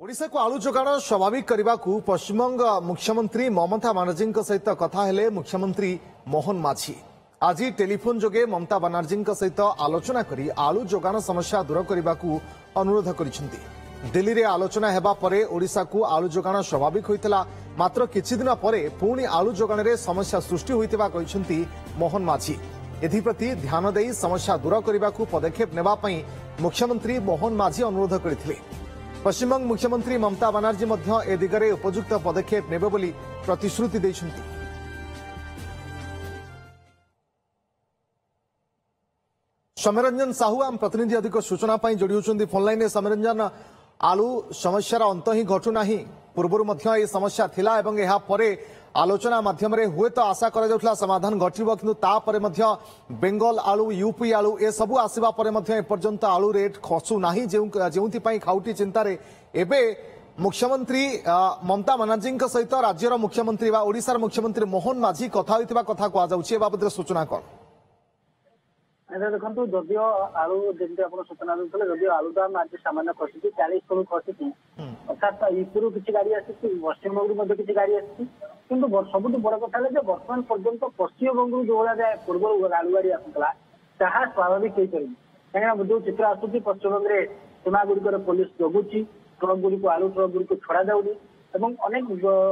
ओडिशा को आलू जोगाण स्वाभाविक करने को पश्चिमबंग मुख्यमंत्री ममता बानार्जी सहित कथा हेले मुख्यमंत्री मोहन माझी। आज टेलीफोन जोगे ममता बानार्जी सहित आलोचना करी आलू जोगाण समस्या दूर करने को अनुरोध करिसेंती। दिल्ली रे आलोचना हेबा परे ओडिशा को आलू जोगाण स्वाभाविक होइतला, मात्र किछि दिन परे पुणी आलू जोगाण रे समस्या सृष्टि होइतिबा कहिसेंती मोहन माझी। एथिप्रति ध्यान देई समस्या दूर करने को पदक्षेप नेबा पई मुख्यमंत्री मोहन माझी अनुरोध करथिले। पश्चिमबंग मुख्यमंत्री ममता बानार्जी मध्य ए दिगरे उपयुक्त पदक्षेप नेबे बोली प्रतिश्रुति दैछन्ति। सौम्यरंजन साहू आम प्रतिनिधि अधिक सूचना पाई जोड़ी होचंदी फोनलाइन। सौम्यरंजन, आलू समस्यार अंत ही घटू नाही, पूर्व मध्य ए समस्या थिला एवं एहा परे आलोचना माध्यम रे हुए तो आशा करा जाउथला समाधान घटिबो, किंतु ता परे मध्य बेंगल आलू यूपी आलू ए सबु आसीबा परे मध्य ए पर्यंत आलू रेट खसु नाही, जेउथि पई खाउटी चिंता रे एबे मुख्यमंत्री ममता बानार्जी सहित राज्यर मुख्यमंत्री बा ओडिशार मुख्यमंत्री मोहन माझी कथा होइतिबा कथा कुआ जाउछि। ए बाबद सूचना कोन? देखो जदियो आलू जमी आप सूचना देते जदियो आलू दाम आज सामान्य खसी 40 तक खसी, अर्थात यूपी किसी गाड़ी आसी पश्चिमबंग किसी गाड़ी आसी, किंतु सब बड़ कथा है बर्तमान पर्यंत पश्चिमबंग जो भाई पूर्व आलू गाड़ी आसूला ताहा स्वाभाविक हो पारे, कहीं जो चित्र आसूँ पश्चिमबंग में सीमा गुड़िकर पुलिस जगुची, ट्रक गुड़ी आलू ट्रक गुड़ी छड़ा जाऊनी और अनेक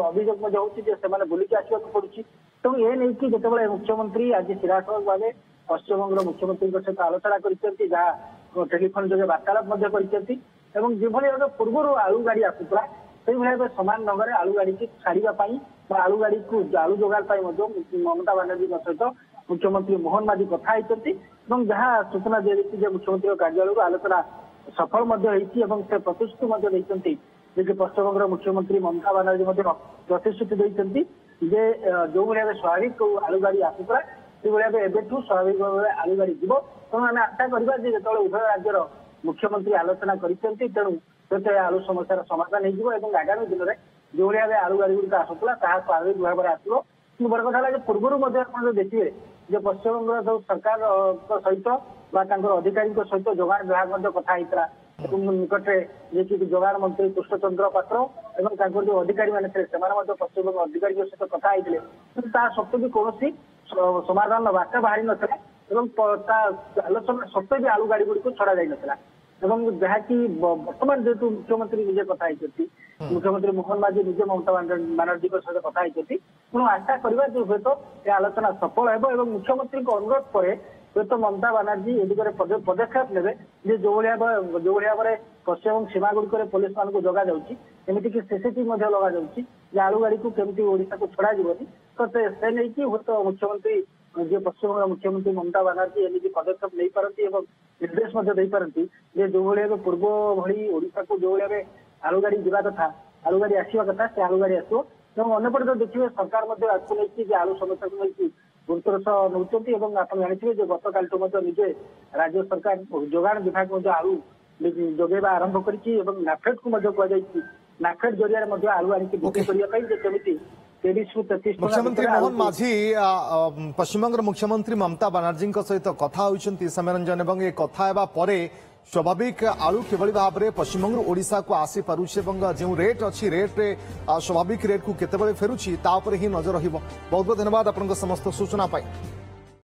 अभियोग होने बुलिकी आसवाक पड़ी। तेणु ये नहीं कि जिते मुख्यमंत्री आज सीधासख भाव पश्चिमबंग मुख्यमंत्री सहित आलोचना कर टेलीफोन जो वार्तालाप कर जो भाव पूर्व आलू गाड़ी आसूला से भाव सामान ढंग से आलू गाड़ी की छाड़ापी आलू गाड़ी को आलू जोगाड़ ममता बानार्जी सहित मुख्यमंत्री मोहन माझी कथा होती। जहाँ सूचना दी जाए मुख्यमंत्री कार्यालय आलोचना सफल से प्रतिश्रुति देते पश्चिमबंग मुख्यमंत्री ममता बानार्जी प्रतिश्रुति देते जो भाव स्वाभाविक आलू गाड़ी आसूला से भाव एवं स्वाभाविक भाव आलू गाड़ी जीव। तेणु आम आशा करवा जो उभय राज्यर मुख्यमंत्री आलोचना कर आलू समस्या समाधान हो आगामी दिन में जो भाव आलू गाड़ी गुड़िक आसूला स्वाभाविक भाव में आसो। बड़ कथा है पूर्व देखिए जो पश्चिमबंग जो सरकार सहित अधिकारी सहित जोगाण विभाग कथा निकट में जोगाण मंत्री कृष्णचंद्र पात्र और जो अधिकारी मैंने पश्चिमबंग अधिकारी सहित कथा होते सत्वे भी कौन समाधान बार्ता बाहरी नाला आलोचना सत्वे भी आलू गाड़ी गुड़ी छड़ा जा नाला जहाँकि बर्तमान जेहतु मुख्यमंत्री निजे कथा मुख्यमंत्री मोहन माझी निजे ममता बानार्जी सहित कथा तेणु आशा करवा जो हे तो यह आलोचना सफल हो मुख्यमंत्री अनुरोध पर हे तो ममता बानार्जी ए दिगरे पदक्षेप ने जो भाव में पश्चिमबंग सीमा गुड़िक पुलिस मान को जगह जामती सीसीटीवी लगा जा आलू गाड़ी को केमती ओडिशा को छड़ा जीवनी तो से नहीं कि हूँ तो मुख्यमंत्री जो पश्चिमबंग मुख्यमंत्री ममता बानार्जी एमती पदक्षेप नहीं पारती और निर्देश दे पारती जो भाव पूर्व भली ओडिशा को जो भाव आलू गाड़ी जीवा कथा आलू गाड़ी आसवा कथा से आलू गाड़ी आसो। तेणु अंपटे जो देखिए सरकार आपको नहीं आलू समस्या को लेकिन गुरुतर सह नौकरी आप जानते जो गत काल निजे राज्य सरकार जोगाण विभाग आलू जोगेवा आरंभ कर नाफेड को कहुई नाफेड जरिया आलू आनिक बिक्री करने मुख्यमंत्री मोहन माझी पश्चिमबंग मुख्यमंत्री ममता बानार्जी सहित कथा होइछन्ती समरंजन एवं ए कथा हेबा परे स्वाभाविक आलू किभली भाव में पश्चिमबंग ओडिशा को आसी पारुछि एवं जो रेट अच्छी रेट रे स्वाभाविक रेट को केतेबेले फेरुछि ता उपरे ही नजर रहिबो। बहुत बहुत धन्यवाद आपनका समस्त सूचना पाई।